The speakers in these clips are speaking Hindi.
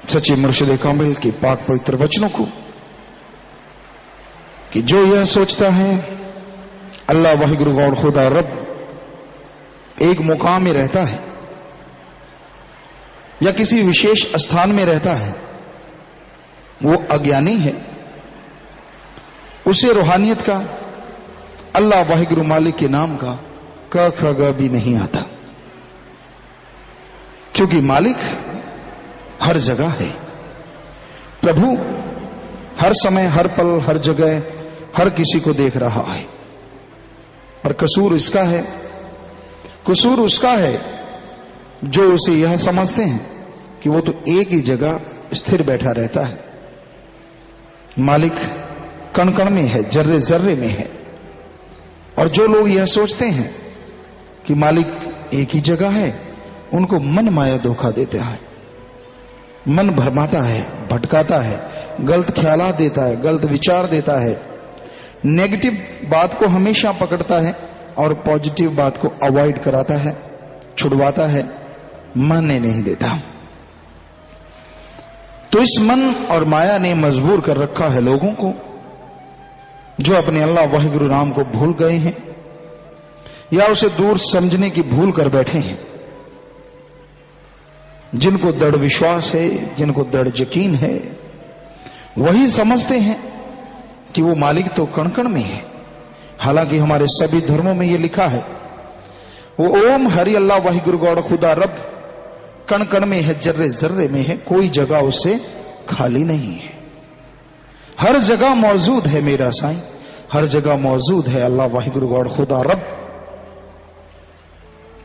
सच्चे मुर्शिद कामिल के पाक पवित्र वचनों को कि जो यह सोचता है अल्लाह वाहिगुरु गौर खुदा रब एक मुकाम में रहता है या किसी विशेष स्थान में रहता है, वो अज्ञानी है। उसे रूहानियत का, अल्लाह वाहिगुरु मालिक के नाम का क ख ग भी नहीं आता, क्योंकि मालिक हर जगह है। प्रभु हर समय, हर पल, हर जगह, हर किसी को देख रहा है। और कसूर इसका है, कसूर उसका है जो उसे यह समझते हैं कि वो तो एक ही जगह स्थिर बैठा रहता है। मालिक कण कण में है, जर्रे जर्रे में है। और जो लोग यह सोचते हैं कि मालिक एक ही जगह है, उनको मन माया धोखा देता है, मन भरमाता है, भटकाता है, गलत ख्यालात देता है, गलत विचार देता है, नेगेटिव बात को हमेशा पकड़ता है और पॉजिटिव बात को अवॉइड कराता है, छुड़वाता है, मानने नहीं देता। तो इस मन और माया ने मजबूर कर रखा है लोगों को, जो अपने अल्लाह वाहिगुरु नाम को भूल गए हैं या उसे दूर समझने की भूल कर बैठे हैं। जिनको दृढ़ विश्वास है, जिनको दृढ़ यकीन है, वही समझते हैं कि वो मालिक तो कण कण में है। हालांकि हमारे सभी धर्मों में ये लिखा है, वो ओम हरि अल्लाह वाहिगुरु गौड़ खुदा रब कण कण में है, जर्रे जर्रे में है, कोई जगह उससे खाली नहीं है। हर जगह मौजूद है मेरा साईं, हर जगह मौजूद है अल्लाह वाहिगुरु गौड़ खुदा रब।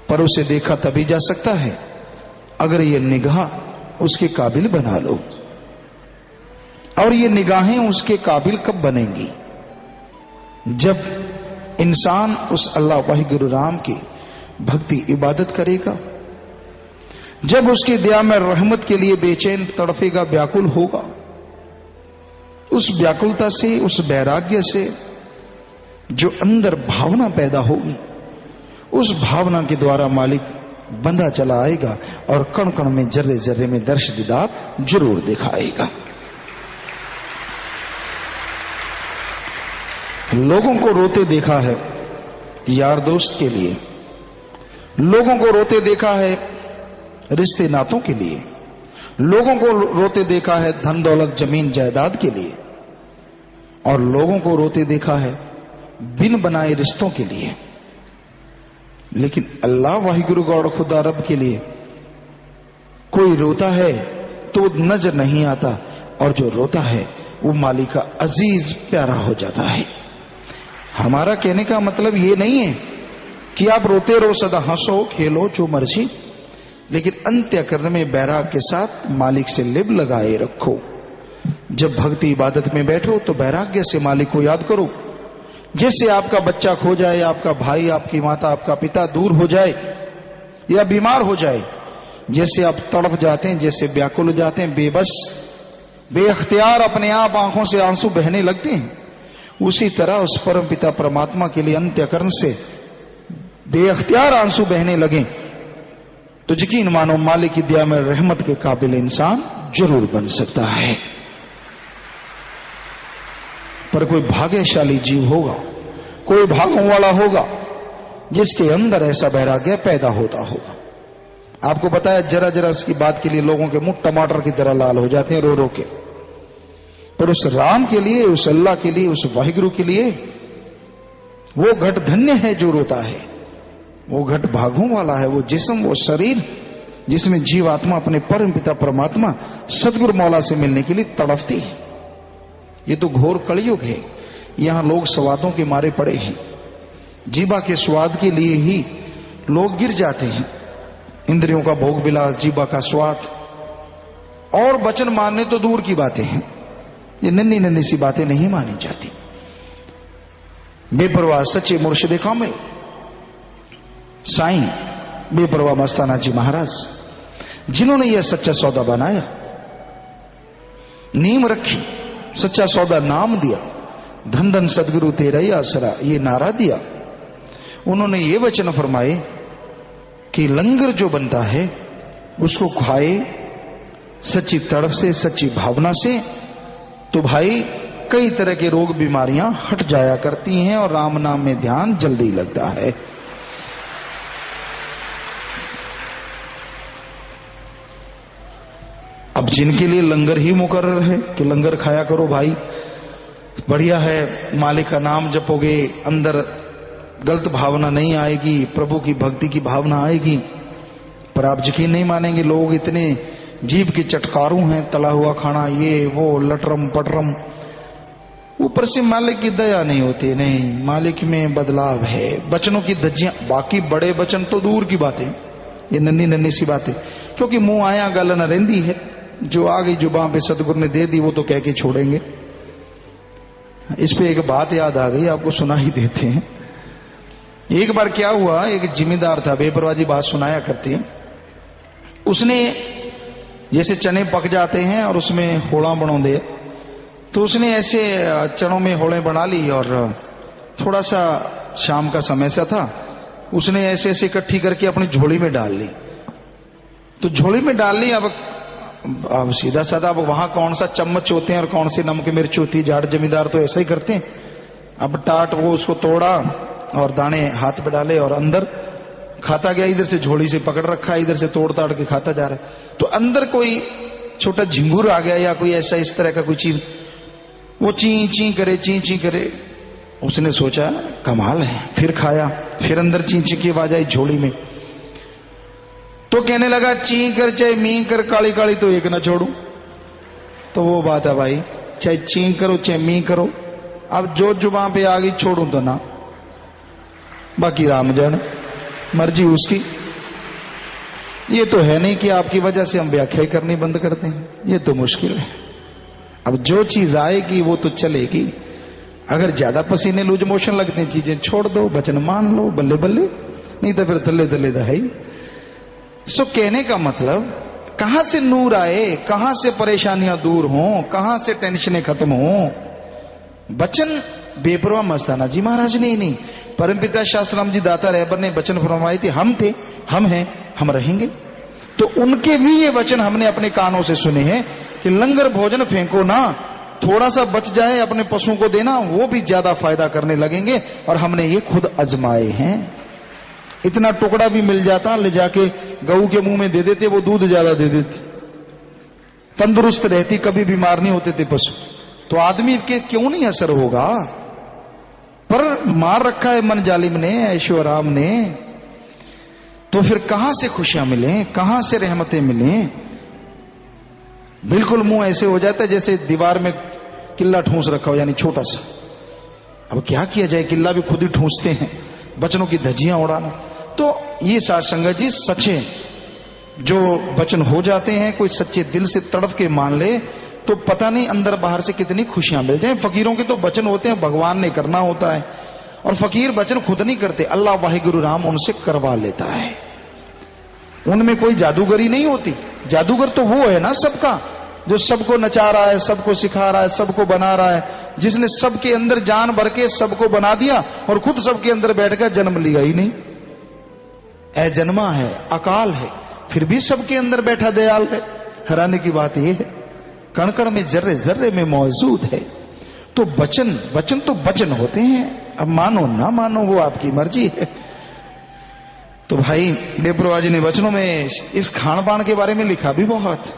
पर उसे देखा तभी जा सकता है अगर ये निगाह उसके काबिल बना लो। और ये निगाहें उसके काबिल कब बनेंगी? जब इंसान उस अल्लाह वाहिगुरु राम की भक्ति इबादत करेगा, जब उसकी दया में रहमत के लिए बेचैन तड़फेगा, व्याकुल होगा। उस व्याकुलता से, उस वैराग्य से जो अंदर भावना पैदा होगी, उस भावना के द्वारा मालिक बंधा चला आएगा और कण कण में, जर्रे जर्रे में दर्श दीदार जरूर दिखाएगा। लोगों को रोते देखा है यार दोस्त के लिए, लोगों को रोते देखा है रिश्ते नातों के लिए, लोगों को रोते देखा है धन दौलत जमीन जायदाद के लिए, और लोगों को रोते देखा है बिन बनाए रिश्तों के लिए। लेकिन अल्लाह वाहिगुरु गौड़ खुदा रब के लिए कोई रोता है तो नजर नहीं आता, और जो रोता है वो मालिक का अजीज प्यारा हो जाता है। हमारा कहने का मतलब ये नहीं है कि आप रोते रहो, सदा हंसो खेलो जो मर्जी, लेकिन अंत्यकरण में बैराग के साथ मालिक से लिब लगाए रखो। जब भक्ति इबादत में बैठो तो वैराग्य से मालिक को याद करो। जैसे आपका बच्चा खो जाए, आपका भाई, आपकी माता, आपका पिता दूर हो जाए या बीमार हो जाए, जैसे आप तड़प जाते हैं, जैसे व्याकुल हो जाते हैं, बेबस बेअख्तियार अपने आप आंखों से आंसू बहने लगते हैं, उसी तरह उस परम पिता परमात्मा के लिए अंत्यकरण से बेअख्तियार आंसू बहने लगे तो यकीन मानो मालिक की दया में रहमत के काबिल इंसान जरूर बन सकता है। पर कोई भाग्यशाली जीव होगा, कोई भागों वाला होगा जिसके अंदर ऐसा वैराग्य पैदा होता होगा। आपको बताया, जरा जरा इसकी बात के लिए लोगों के मुंह टमाटर की तरह लाल हो जाते हैं रो रो के। पर उस राम के लिए, उस अल्लाह के लिए, उस वाहिगुरु के लिए वो घट धन्य है जो रोता है, वो घट भागों वाला है, वो जिस्म, वो शरीर जिसमें जीवात्मा अपने परम पिता परमात्मा सदगुरु मौला से मिलने के लिए तड़फती है। ये तो घोर कलयुग है। यहां लोग स्वादों के मारे पड़े हैं, जीवा के स्वाद के लिए ही लोग गिर जाते हैं। इंद्रियों का भोग विलास, जीवा का स्वाद, और वचन मानने तो दूर की बातें हैं, ये नन्ही नन्ही सी बातें नहीं मानी जाती। बेपरवाह सच्चे मुर्शिद कामिल साईं बेपरवाह मस्ताना जी महाराज, जिन्होंने यह सच्चा सौदा बनाया, नीम रखी, सच्चा सौदा नाम दिया, धन धन सदगुरु तेरा ही आसरा, ये नारा दिया। उन्होंने ये वचन फरमाए कि लंगर जो बनता है उसको खाए सच्ची तड़फ से, सच्ची भावना से, तो भाई कई तरह के रोग बीमारियां हट जाया करती हैं और राम नाम में ध्यान जल्दी लगता है। अब जिनके लिए लंगर ही मुकर्रर है कि लंगर खाया करो भाई, बढ़िया है, मालिक का नाम जपोगे, अंदर गलत भावना नहीं आएगी, प्रभु की भक्ति की भावना आएगी। पर आप यकीन नहीं मानेंगे, लोग इतने जीभ के चटकारू हैं, तला हुआ खाना, ये वो, लटरम पटरम, ऊपर से मालिक की दया नहीं होती। नहीं, मालिक में बदलाव है, बचनों की धज्जियां, बाकी बड़े बचन तो दूर की बातें, ये नन्ही नन्ही सी बातें, क्योंकि मुंह आया गल न रेंदी है, जो आ गई जुबान पे सतगुरु ने दे दी वो तो कह के छोड़ेंगे। इस पे एक बात याद आ गई, आपको सुना ही देते हैं। एक बार क्या हुआ, एक जिम्मेदार था, बेपरवाही बात सुनाया करते हैं। उसने जैसे चने पक जाते हैं और उसमें होड़ा बना दे, तो उसने ऐसे चनों में होड़े बना ली और थोड़ा सा शाम का समय सा था, उसने ऐसे ऐसे इकट्ठी करके अपनी झोली में डाल ली। तो झोली में डाल ली, अब सीधा साधा, अब वहां कौन सा चम्मच होते हैं और कौन सी नमक मिर्च होती है, जाट जमींदार तो ऐसा ही करते हैं। अब टाट वो उसको तोड़ा और दाने हाथ पे डाले और अंदर खाता गया, इधर से झोली से पकड़ रखा है, इधर से तोड़ ताड़ के खाता जा रहा है। तो अंदर कोई छोटा झिंगुर आ गया या कोई ऐसा इस तरह का कोई चीज, वो ची ची करे, ची ची करे। उसने सोचा कमाल है, फिर खाया, फिर अंदर ची ची की आवाज आई झोली में। तो कहने लगा ची कर चाहे मी कर, काली काली तो एक ना छोड़ू। तो वो बात है भाई, चाहे ची करो चाहे मी करो, अब जो जुबान पे आ गई छोड़ू तो ना, बाकी राम जाने, मर्जी उसकी। ये तो है नहीं कि आपकी वजह से हम व्याख्या करनी बंद करते हैं, ये तो मुश्किल है। अब जो चीज आएगी वो तो चलेगी। अगर ज्यादा पसीने लूज मोशन लगते हैं, चीजें छोड़ दो, वचन मान लो, बल्ले बल्ले, नहीं तो फिर तले तले तो है ही। सो कहने का मतलब, कहां से नूर आए, कहां से परेशानियां दूर हों, कहां से टेंशनें खत्म हों। वचन बेपरवाह मस्ताना जी महाराज ने ही नहीं, परमपिता शास्त्राम जी दाता रहबर ने वचन फरमाए थे, हम थे, हम हैं, हम रहेंगे। तो उनके भी ये वचन हमने अपने कानों से सुने हैं कि लंगर भोजन फेंको ना, थोड़ा सा बच जाए अपने पशुओं को देना, वो भी ज्यादा फायदा करने लगेंगे। और हमने ये खुद आजमाए हैं। इतना टुकड़ा भी मिल जाता, ले जाके गऊ के मुंह में दे देते, वो दूध ज्यादा दे देते, तंदुरुस्त रहती, कभी बीमार नहीं होते थे पशु। तो आदमी के क्यों नहीं असर होगा, पर मार रखा है मन जालिम ने, ऐशो आराम ने। तो फिर कहां से खुशियां मिलें, कहां से रहमतें मिलें। बिल्कुल मुंह ऐसे हो जाता है जैसे दीवार में किल्ला ठूंस रखा हो, यानी छोटा सा। अब क्या किया जाए, किल्ला भी खुद ही ठूंसते हैं, वचनों की धज्जियां उड़ाना। तो ये साध संगत जी सच्चे जो वचन हो जाते हैं, कोई सच्चे दिल से तड़प के मान ले, तो पता नहीं अंदर बाहर से कितनी खुशियां मिल जाए। फकीरों के तो वचन होते हैं, भगवान ने करना होता है, और फकीर वचन खुद नहीं करते, अल्लाह वाहिगुरु राम उनसे करवा लेता है। उनमें कोई जादूगरी नहीं होती। जादूगर तो वो है ना सबका, जो सबको नचा रहा है, सबको सिखा रहा है, सबको बना रहा है, जिसने सबके अंदर जान भर के सबको बना दिया और खुद सबके अंदर बैठ कर जन्म लिया ही नहीं, अजन्मा है, अकाल है, फिर भी सबके अंदर बैठा दयाल है। हैरानी की बात यह है, कण कण में, जर्रे जर्रे में मौजूद है। तो वचन तो वचन होते हैं, अब मानो ना मानो वो आपकी मर्जी है। तो भाई देवप्रभा जी ने वचनों में इस खान पान के बारे में लिखा भी बहुत।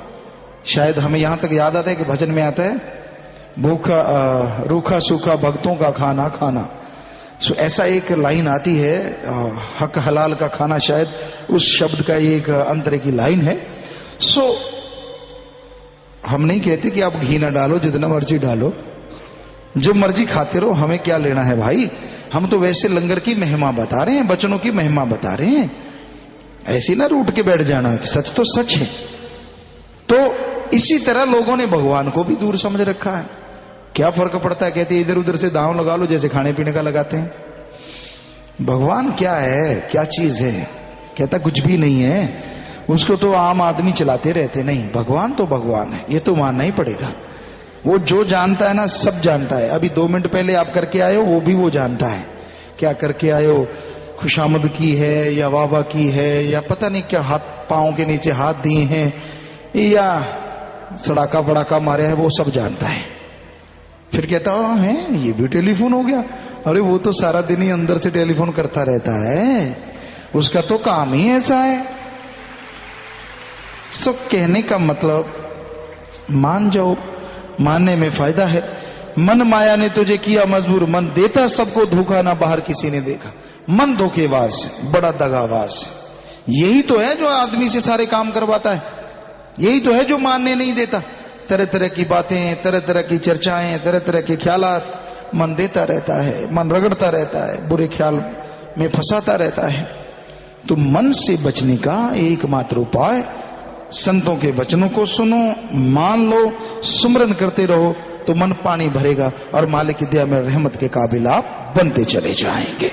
शायद हमें यहां तक याद आता है कि भजन में आता है, भूखा रूखा सूखा भक्तों का खाना खाना। सो ऐसा एक लाइन आती है, हक हलाल का खाना, शायद उस शब्द का एक अंतर की लाइन है। सो हम नहीं कहते कि आप घी ना डालो, जितना मर्जी डालो, जो मर्जी खाते रहो, हमें क्या लेना है भाई। हम तो वैसे लंगर की महिमा बता रहे हैं, वचनों की महिमा बता रहे हैं, ऐसी ना रूठ के बैठ जाना, सच तो सच है। तो इसी तरह लोगों ने भगवान को भी दूर समझ रखा है। क्या फर्क पड़ता है, कहते इधर उधर से दांव लगा लो जैसे खाने पीने का लगाते हैं। भगवान क्या है, क्या चीज है, कहता कुछ भी नहीं है, उसको तो आम आदमी चलाते रहते। नहीं, भगवान तो भगवान है, ये तो मानना ही पड़ेगा। वो जो जानता है ना, सब जानता है। अभी 2 मिनट पहले आप करके आए हो, वो भी वो जानता है क्या करके आए हो, खुशामद की है या वाह वाह की है, या पता नहीं क्या हाथ पांव के नीचे हाथ दिए हैं, या सड़ाका बड़ाका मारे है वो सब जानता है। फिर कहता है ये भी टेलीफोन हो गया। अरे वो तो सारा दिन ही अंदर से टेलीफोन करता रहता है, उसका तो काम ही ऐसा है। सो कहने का मतलब मान जाओ, मानने में फायदा है। मन माया ने तुझे किया मजबूर, मन देता सबको धोखा ना बाहर किसी ने देखा। मन धोखेबाज, बड़ा दगाबाज। यही तो है जो आदमी से सारे काम करवाता है, यही तो है जो मानने नहीं देता। तरह तरह की बातें, तरह तरह की चर्चाएं, तरह तरह के ख्यालात मन देता रहता है, मन रगड़ता रहता है, बुरे ख्याल में फंसाता रहता है। तो मन से बचने का एकमात्र उपाय संतों के वचनों को सुनो, मान लो, सुमरन करते रहो, तो मन पानी भरेगा और मालिक की दया में रहमत के काबिल आप बनते चले जाएंगे।